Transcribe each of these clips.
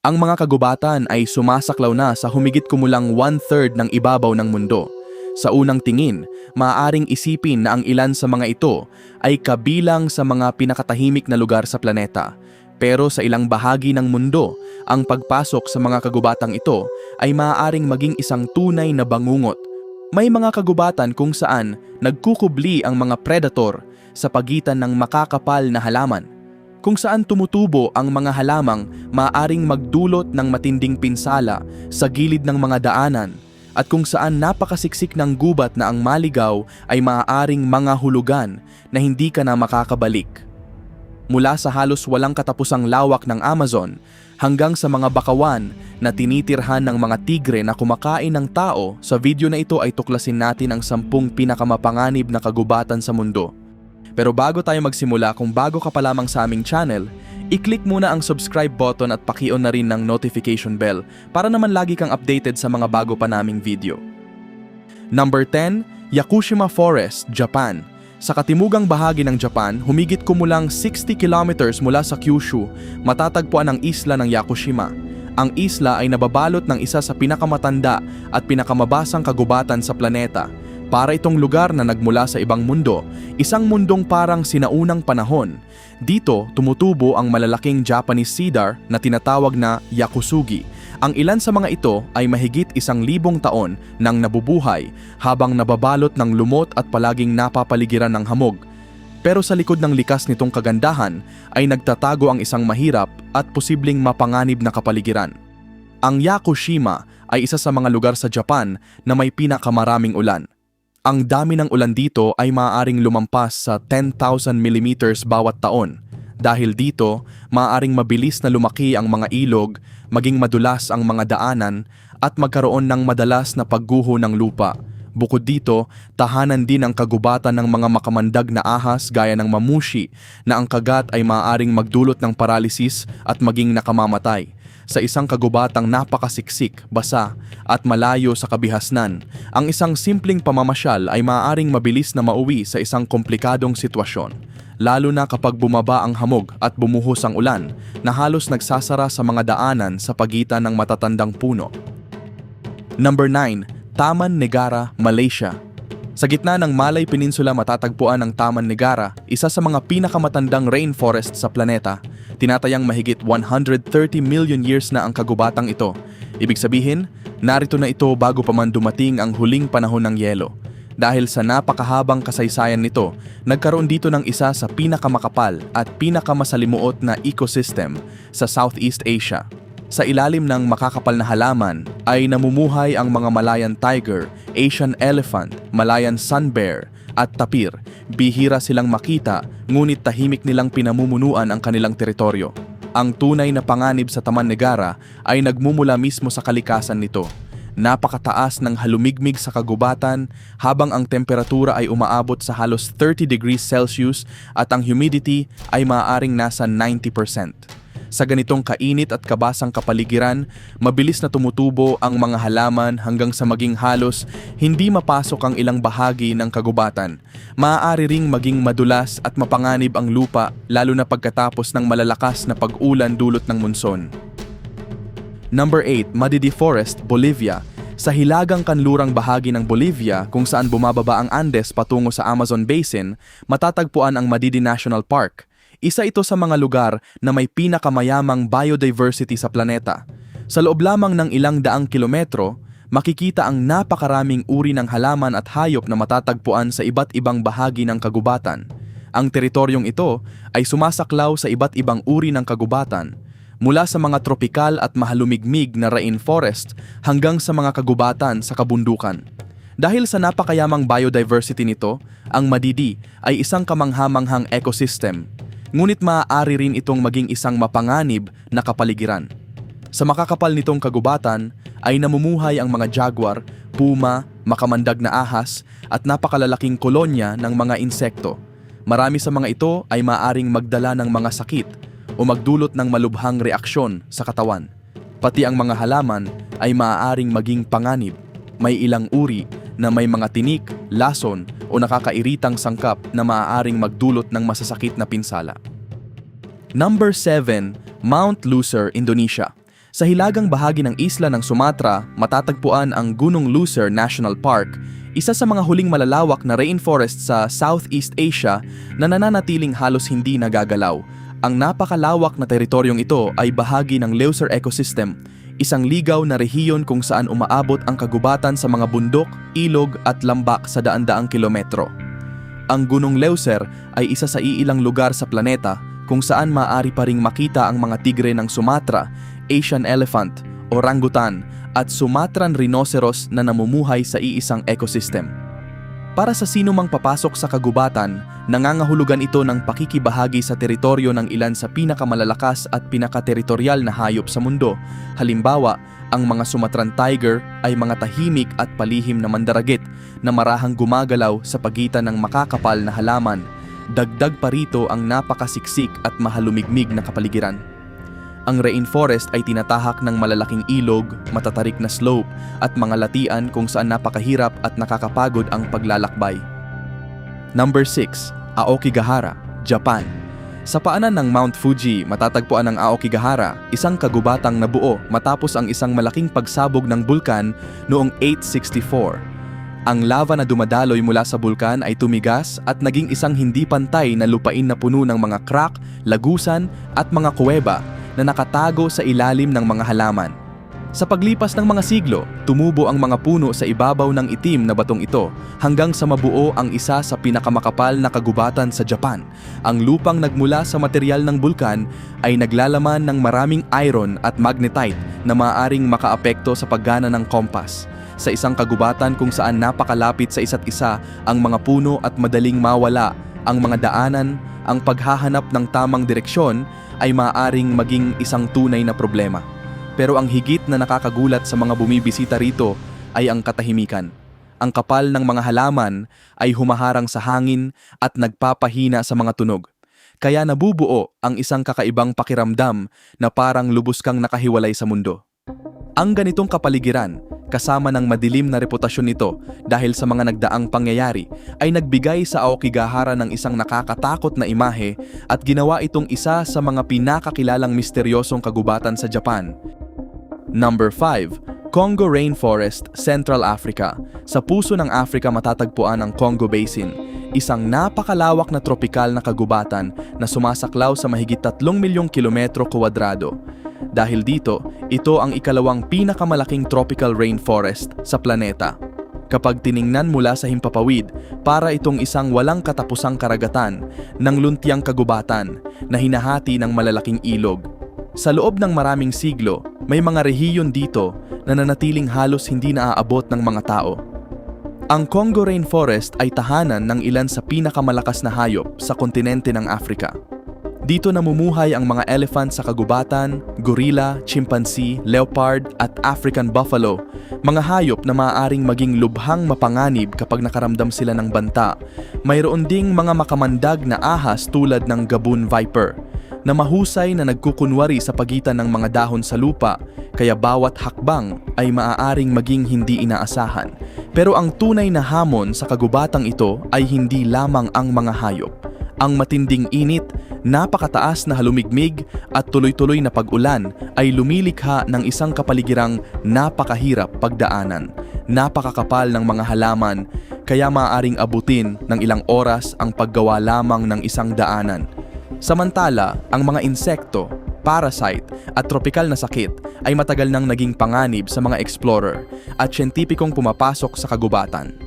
Ang mga kagubatan ay sumasaklaw na sa humigit kumulang 1/3 ng ibabaw ng mundo. Sa unang tingin, maaaring isipin na ang ilan sa mga ito ay kabilang sa mga pinakatahimik na lugar sa planeta. Pero sa ilang bahagi ng mundo, ang pagpasok sa mga kagubatang ito ay maaaring maging isang tunay na bangungot. May mga kagubatan kung saan nagkukubli ang mga predator sa pagitan ng makakapal na halaman, kung saan tumutubo ang mga halamang maaaring magdulot ng matinding pinsala sa gilid ng mga daanan, at kung saan napakasiksik ng gubat na ang maligaw ay maaaring mga hulugan na hindi ka na makakabalik. Mula sa halos walang katapusang lawak ng Amazon hanggang sa mga bakawan na tinitirhan ng mga tigre na kumakain ng tao, sa video na ito ay tuklasin natin ang 10 pinakamapanganib na kagubatan sa mundo. Pero bago tayo magsimula, kung bago ka pa lamang sa aming channel, i-click muna ang subscribe button at paki-on na rin ng notification bell para naman lagi kang updated sa mga bago pa naming video. Number 10, Yakushima Forest, Japan. Sa katimugang bahagi ng Japan, humigit kumulang 60 kilometers mula sa Kyushu, matatagpuan ang isla ng Yakushima. Ang isla ay nababalot ng isa sa pinakamatanda at pinakamabasang kagubatan sa planeta. Para itong lugar na nagmula sa ibang mundo, isang mundong parang sinaunang panahon. Dito, tumutubo ang malalaking Japanese cedar na tinatawag na yakusugi. Ang ilan sa mga ito ay mahigit 1,000 taon nang nabubuhay habang nababalot ng lumot at palaging napapaligiran ng hamog. Pero sa likod ng likas nitong kagandahan ay nagtatago ang isang mahirap at posibleng mapanganib na kapaligiran. Ang Yakushima ay isa sa mga lugar sa Japan na may pinakamaraming ulan. Ang dami ng ulan dito ay maaaring lumampas sa 10,000 mm bawat taon. Dahil dito, maaaring mabilis na lumaki ang mga ilog, maging madulas ang mga daanan, at magkaroon ng madalas na pagguho ng lupa. Bukod dito, tahanan din ang kagubatan ng mga makamandag na ahas gaya ng mamushi na ang kagat ay maaaring magdulot ng paralysis at maging nakamamatay. Sa isang kagubatang napakasiksik, basa at malayo sa kabihasnan, ang isang simpleng pamamasyal ay maaaring mabilis na mauwi sa isang komplikadong sitwasyon, lalo na kapag bumaba ang hamog at bumuhos ang ulan na halos nagsasara sa mga daanan sa pagitan ng matatandang puno. Number 9, Taman Negara, Malaysia. Sa gitna ng Malay Peninsula matatagpuan ang Taman Negara, isa sa mga pinakamatandang rainforest sa planeta. Tinatayang mahigit 130 million years na ang kagubatang ito. Ibig sabihin, narito na ito bago pa man dumating ang huling panahon ng yelo. Dahil sa napakahabang kasaysayan nito, nagkaroon dito ng isa sa pinakamakapal at pinakamasalimuot na ecosystem sa Southeast Asia. Sa ilalim ng makakapal na halaman ay namumuhay ang mga Malayan tiger, Asian elephant, Malayan sun bear at tapir. Bihira silang makita, ngunit tahimik nilang pinamumunuan ang kanilang teritoryo. Ang tunay na panganib sa Taman Negara ay nagmumula mismo sa kalikasan nito. Napakataas ng halumigmig sa kagubatan habang ang temperatura ay umaabot sa halos 30 degrees Celsius at ang humidity ay maaaring nasa 90%. Sa ganitong kainit at kabasang kapaligiran, mabilis na tumutubo ang mga halaman hanggang sa maging halos hindi mapasok ang ilang bahagi ng kagubatan. Maaari ring maging madulas at mapanganib ang lupa, lalo na pagkatapos ng malalakas na pag-ulan dulot ng monson. Number 8, Madidi Forest, Bolivia. Sa hilagang kanlurang bahagi ng Bolivia kung saan bumababa ang Andes patungo sa Amazon Basin, matatagpuan ang Madidi National Park. Isa ito sa mga lugar na may pinakamayamang biodiversity sa planeta. Sa loob lamang ng ilang daang kilometro, makikita ang napakaraming uri ng halaman at hayop na matatagpuan sa iba't ibang bahagi ng kagubatan. Ang teritoryong ito ay sumasaklaw sa iba't ibang uri ng kagubatan, mula sa mga tropikal at mahalumigmig na rainforest hanggang sa mga kagubatan sa kabundukan. Dahil sa napakayamang biodiversity nito, ang Madidi ay isang kamanghamanghang ecosystem. Ngunit maaari rin itong maging isang mapanganib na kapaligiran. Sa makakapal nitong kagubatan ay namumuhay ang mga jaguar, puma, makamandag na ahas at napakalalaking kolonya ng mga insekto. Marami sa mga ito ay maaaring magdala ng mga sakit o magdulot ng malubhang reaksyon sa katawan. Pati ang mga halaman ay maaaring maging panganib. May ilang uri na may mga tinik, lason o nakakairitang sangkap na maaaring magdulot ng masasakit na pinsala. Number 7, Mount Lucer, Indonesia. Sa hilagang bahagi ng isla ng Sumatra, matatagpuan ang Gunung Luser National Park, isa sa mga huling malalawak na rainforest sa Southeast Asia na nananatiling halos hindi nagagalaw. Ang napakalawak na teritoryong ito ay bahagi ng Leuser ecosystem, isang ligaw na rehiyon kung saan umaabot ang kagubatan sa mga bundok, ilog at lambak sa daan-daang kilometro. Ang Gunung Leuser ay isa sa iilang lugar sa planeta kung saan maaari pa ring makita ang mga tigre ng Sumatra, Asian elephant, orangutan at Sumatran rhinoceros na namumuhay sa iisang ecosystem. Para sa sino mang papasok sa kagubatan, nangangahulugan ito ng pakikibahagi sa teritoryo ng ilan sa pinakamalalakas at pinakateritoryal na hayop sa mundo. Halimbawa, ang mga Sumatran tiger ay mga tahimik at palihim na mandaragit na marahang gumagalaw sa pagitan ng makakapal na halaman. Dagdag pa rito ang napakasiksik at mahalumigmig na kapaligiran. Ang rainforest ay tinatahak ng malalaking ilog, matatarik na slope at mga latian kung saan napakahirap at nakakapagod ang paglalakbay. Number 6. Aokigahara, Japan. Sa paanan ng Mount Fuji, matatagpuan ang Aokigahara, isang kagubatang nabuo matapos ang isang malaking pagsabog ng bulkan noong 864. Ang lava na dumadaloy mula sa bulkan ay tumigas at naging isang hindi pantay na lupain na puno ng mga crack, lagusan at mga kuweba na nakatago sa ilalim ng mga halaman. Sa paglipas ng mga siglo, tumubo ang mga puno sa ibabaw ng itim na batong ito hanggang sa mabuo ang isa sa pinakamakapal na kagubatan sa Japan. Ang lupang nagmula sa material ng bulkan ay naglalaman ng maraming iron at magnetite na maaaring makaapekto sa paggana ng kompas. Sa isang kagubatan kung saan napakalapit sa isa't isa ang mga puno at madaling mawala ang mga daanan, ang paghahanap ng tamang direksyon ay maaaring maging isang tunay na problema. Pero ang higit na nakakagulat sa mga bumibisita rito ay ang katahimikan. Ang kapal ng mga halaman ay humaharang sa hangin at nagpapahina sa mga tunog. Kaya nabubuo ang isang kakaibang pakiramdam na parang lubos kang nakahiwalay sa mundo. Ang ganitong kapaligiran, kasama ng madilim na reputasyon nito dahil sa mga nagdaang pangyayari, ay nagbigay sa Aokigahara ng isang nakakatakot na imahe at ginawa itong isa sa mga pinakakilalang misteryosong kagubatan sa Japan. Number 5. Congo Rainforest, Central Africa. Sa puso ng Africa matatagpuan ang Congo Basin, isang napakalawak na tropikal na kagubatan na sumasaklaw sa mahigit 3 milyong kilometro kwadrado. Dahil dito, ito ang ikalawang pinakamalaking tropical rainforest sa planeta. Kapag tiningnan mula sa himpapawid, para itong isang walang katapusang karagatan ng luntiang kagubatan na hinahati ng malalaking ilog. Sa loob ng maraming siglo, may mga rehiyon dito na nanatiling halos hindi naaabot ng mga tao. Ang Congo Rainforest ay tahanan ng ilan sa pinakamalakas na hayop sa kontinente ng Africa. Dito namumuhay ang mga elephant sa kagubatan, gorilla, chimpanzee, leopard at African buffalo, mga hayop na maaaring maging lubhang mapanganib kapag nakaramdam sila ng banta. Mayroon ding mga makamandag na ahas tulad ng Gabon viper, na mahusay na nagkukunwari sa pagitan ng mga dahon sa lupa, kaya bawat hakbang ay maaaring maging hindi inaasahan. Pero ang tunay na hamon sa kagubatang ito ay hindi lamang ang mga hayop. Ang matinding init, napakataas na halumigmig at tuloy-tuloy na pag-ulan ay lumilikha ng isang kapaligirang napakahirap pagdaanan. Napakakapal ng mga halaman, kaya maaaring abutin ng ilang oras ang paggawa lamang ng isang daanan. Samantala, ang mga insekto, parasite at tropikal na sakit ay matagal nang naging panganib sa mga explorer at siyentipikong pumapasok sa kagubatan.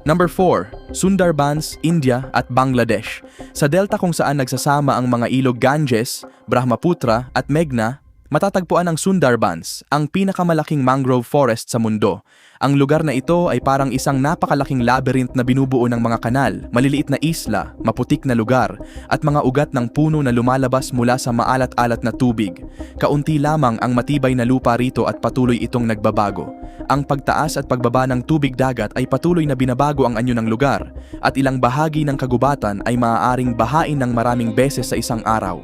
Number 4. Sundarbans, India at Bangladesh. Sa delta kung saan nagsasama ang mga ilog Ganges, Brahmaputra at Meghna, matatagpuan ang Sundarbans, ang pinakamalaking mangrove forest sa mundo. Ang lugar na ito ay parang isang napakalaking labyrinth na binubuo ng mga kanal, maliliit na isla, maputik na lugar, at mga ugat ng puno na lumalabas mula sa maalat-alat na tubig. Kaunti lamang ang matibay na lupa rito at patuloy itong nagbabago. Ang pagtaas at pagbaba ng tubig dagat ay patuloy na binabago ang anyo ng lugar, at ilang bahagi ng kagubatan ay maaaring bahain ng maraming beses sa isang araw.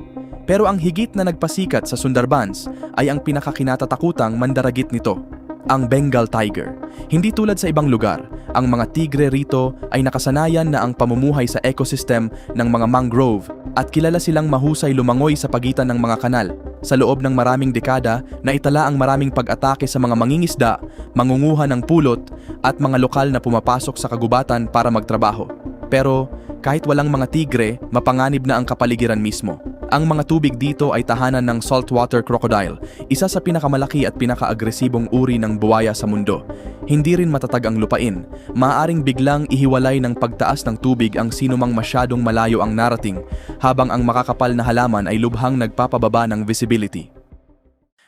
Pero ang higit na nagpasikat sa Sundarbans ay ang pinakakinatatakutang mandaragit nito, ang Bengal tiger. Hindi tulad sa ibang lugar, ang mga tigre rito ay nakasanayan na ang pamumuhay sa ecosystem ng mga mangrove at kilala silang mahusay lumangoy sa pagitan ng mga kanal. Sa loob ng maraming dekada, naitala ang maraming pag-atake sa mga mangingisda, mangunguha ng pulot, at mga lokal na pumapasok sa kagubatan para magtrabaho. Pero kahit walang mga tigre, mapanganib na ang kapaligiran mismo. Ang mga tubig dito ay tahanan ng saltwater crocodile, isa sa pinakamalaki at pinakaagresibong uri ng buwaya sa mundo. Hindi rin matatag ang lupain. Maaaring biglang ihiwalay ng pagtaas ng tubig ang sinumang masyadong malayo ang narating, habang ang makakapal na halaman ay lubhang nagpapababa ng visibility.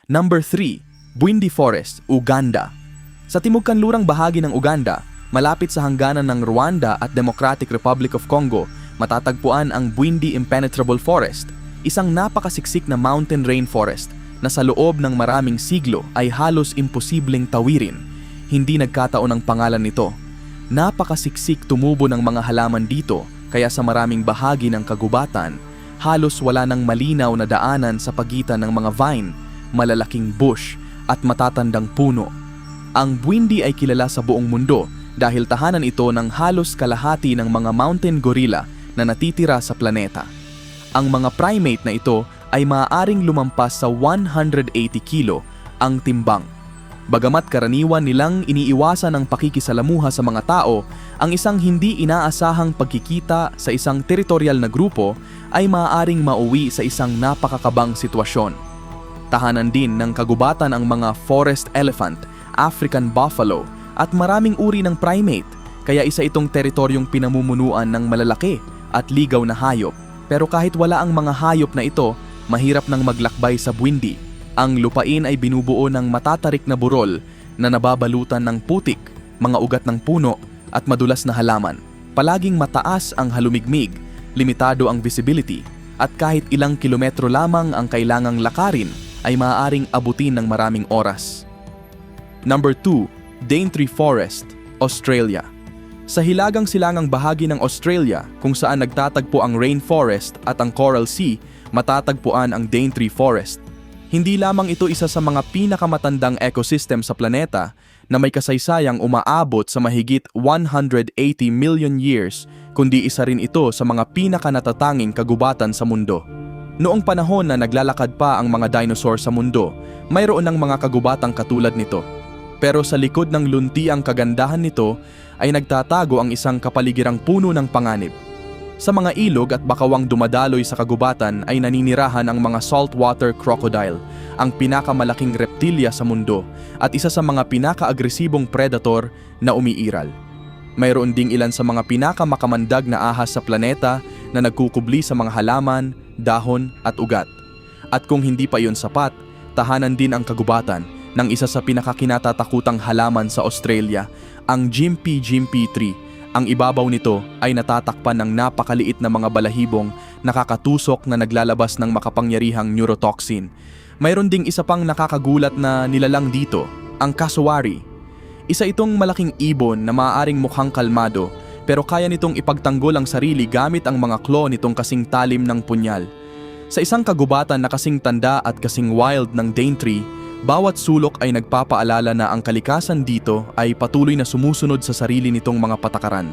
Number 3. Bwindi Forest, Uganda. Sa timog-kanlurang bahagi ng Uganda, malapit sa hangganan ng Rwanda at Democratic Republic of Congo, matatagpuan ang Bwindi Impenetrable Forest, isang napakasiksik na mountain rainforest na sa loob ng maraming siglo ay halos imposibleng tawirin. Hindi nagkataon ang pangalan nito. Napakasiksik tumubo ng mga halaman dito, kaya sa maraming bahagi ng kagubatan, halos wala nang malinaw na daanan sa pagitan ng mga vine, malalaking bush at matatandang puno. Ang Bwindi ay kilala sa buong mundo dahil tahanan ito ng halos kalahati ng mga mountain gorilla na natitira sa planeta. Ang mga primate na ito ay maaaring lumampas sa 180 kilo ang timbang. Bagamat karaniwan nilang iniiwasan ang pakikisalamuha sa mga tao, ang isang hindi inaasahang pagkikita sa isang teritorial na grupo ay maaaring mauwi sa isang napakakabang sitwasyon. Tahanan din ng kagubatan ang mga forest elephant, African buffalo at maraming uri ng primate, kaya isa itong teritoryong pinamumunuan ng malalaki at ligaw na hayop. Pero kahit wala ang mga hayop na ito, mahirap nang maglakbay sa Bwindi. Ang lupain ay binubuo ng matatarik na burol na nababalutan ng putik, mga ugat ng puno at madulas na halaman. Palaging mataas ang halumigmig, limitado ang visibility, at kahit ilang kilometro lamang ang kailangang lakarin ay maaaring abutin ng maraming oras. Number 2. Daintree Forest, Australia. Sa hilagang silangang bahagi ng Australia kung saan nagtatagpo ang rainforest at ang Coral Sea, matatagpuan ang Daintree Forest. Hindi lamang ito isa sa mga pinakamatandang ecosystem sa planeta na may kasaysayang umaabot sa mahigit 180 million years, kundi isa rin ito sa mga pinakanatatanging kagubatan sa mundo. Noong panahon na naglalakad pa ang mga dinosaur sa mundo, mayroon ng mga kagubatang katulad nito. Pero sa likod ng luntiang kagandahan nito ay nagtatago ang isang kapaligirang puno ng panganib. Sa mga ilog at bakawang dumadaloy sa kagubatan ay naninirahan ang mga saltwater crocodile, ang pinakamalaking reptilya sa mundo at isa sa mga pinakaagresibong predator na umiiral. Mayroon ding ilan sa mga pinakamakamandag na ahas sa planeta na nagkukubli sa mga halaman, dahon at ugat. At kung hindi pa iyon sapat, tahanan din ang kagubatan ng isa sa pinakakinatatakutang halaman sa Australia, ang Gympie tree. Ang ibabaw nito ay natatakpan ng napakaliit na mga balahibong nakakatusok na naglalabas ng makapangyarihang neurotoxin. Mayroon ding isa pang nakakagulat na nilalang dito, ang cassowary. Isa itong malaking ibon na maaaring mukhang kalmado, pero kaya nitong ipagtanggol ang sarili gamit ang mga claw nitong kasing talim ng punyal. Sa isang kagubatan na kasing tanda at kasing wild ng Daintree, bawat sulok ay nagpapaalala na ang kalikasan dito ay patuloy na sumusunod sa sarili nitong mga patakaran.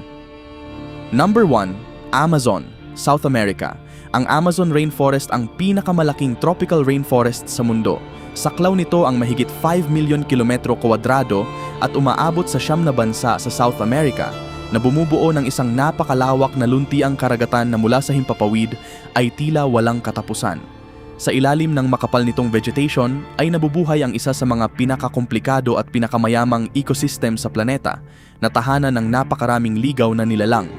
Number 1. Amazon, South America. Ang Amazon Rainforest ang pinakamalaking tropical rainforest sa mundo. Saklaw nito ang mahigit 5 milyon kilometro kwadrado at umaabot sa 9 na bansa sa South America na bumubuo ng isang napakalawak na luntiang karagatan na mula sa himpapawid ay tila walang katapusan. Sa ilalim ng makapal nitong vegetation ay nabubuhay ang isa sa mga pinakakomplikado at pinakamayamang ecosystem sa planeta na tahanan ng napakaraming ligaw na nilalang.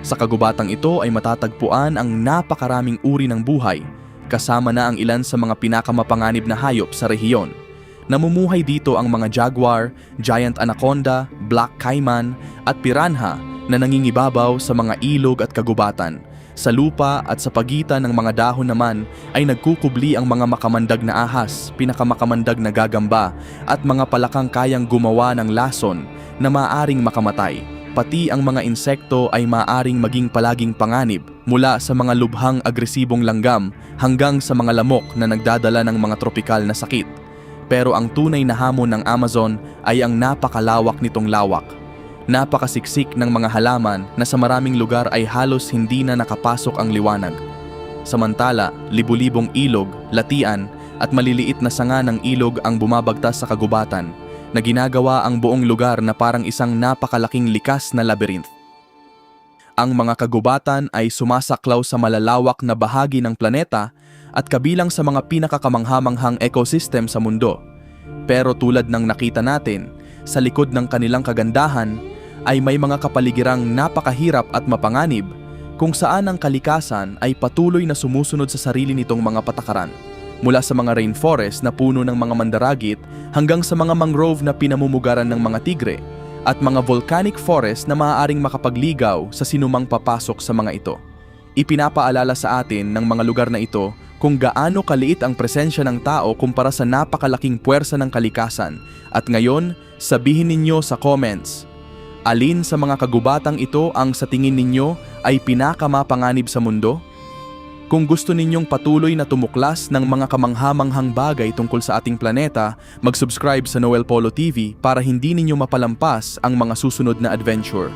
Sa kagubatang ito ay matatagpuan ang napakaraming uri ng buhay, kasama na ang ilan sa mga pinakamapanganib na hayop sa rehiyon. Namumuhay dito ang mga jaguar, giant anaconda, black caiman at piranha na nangingibabaw sa mga ilog at kagubatan. Sa lupa at sa pagitan ng mga dahon naman ay nagkukubli ang mga makamandag na ahas, pinakamakamandag na gagamba at mga palakang kayang gumawa ng lason na maaaring makamatay. Pati ang mga insekto ay maaaring maging palaging panganib mula sa mga lubhang agresibong langgam hanggang sa mga lamok na nagdadala ng mga tropikal na sakit. Pero ang tunay na hamon ng Amazon ay ang napakalawak nitong lawak. Napakasiksik ng mga halaman na sa maraming lugar ay halos hindi na nakapasok ang liwanag. Samantala, libu-libong ilog, latian at maliliit na sanga ng ilog ang bumabagtas sa kagubatan na ginagawa ang buong lugar na parang isang napakalaking likas na labyrinth. Ang mga kagubatan ay sumasaklaw sa malalawak na bahagi ng planeta at kabilang sa mga pinakakamanghamanghang ecosystem sa mundo. Pero tulad ng nakita natin, sa likod ng kanilang kagandahan ay may mga kapaligirang napakahirap at mapanganib kung saan ang kalikasan ay patuloy na sumusunod sa sarili nitong mga patakaran. Mula sa mga rainforest na puno ng mga mandaragit hanggang sa mga mangrove na pinamumugaran ng mga tigre at mga volcanic forest na maaaring makapagligaw sa sinumang papasok sa mga ito. Ipinapaalala sa atin ng mga lugar na ito kung gaano kaliit ang presensya ng tao kumpara sa napakalaking puwersa ng kalikasan. At ngayon, sabihin ninyo sa comments, alin sa mga kagubatang ito ang sa tingin ninyo ay pinakamapanganib sa mundo? Kung gusto ninyong patuloy na tumuklas ng mga kamanghamanghang bagay tungkol sa ating planeta, mag-subscribe sa Noel Polo TV para hindi ninyo mapalampas ang mga susunod na adventure.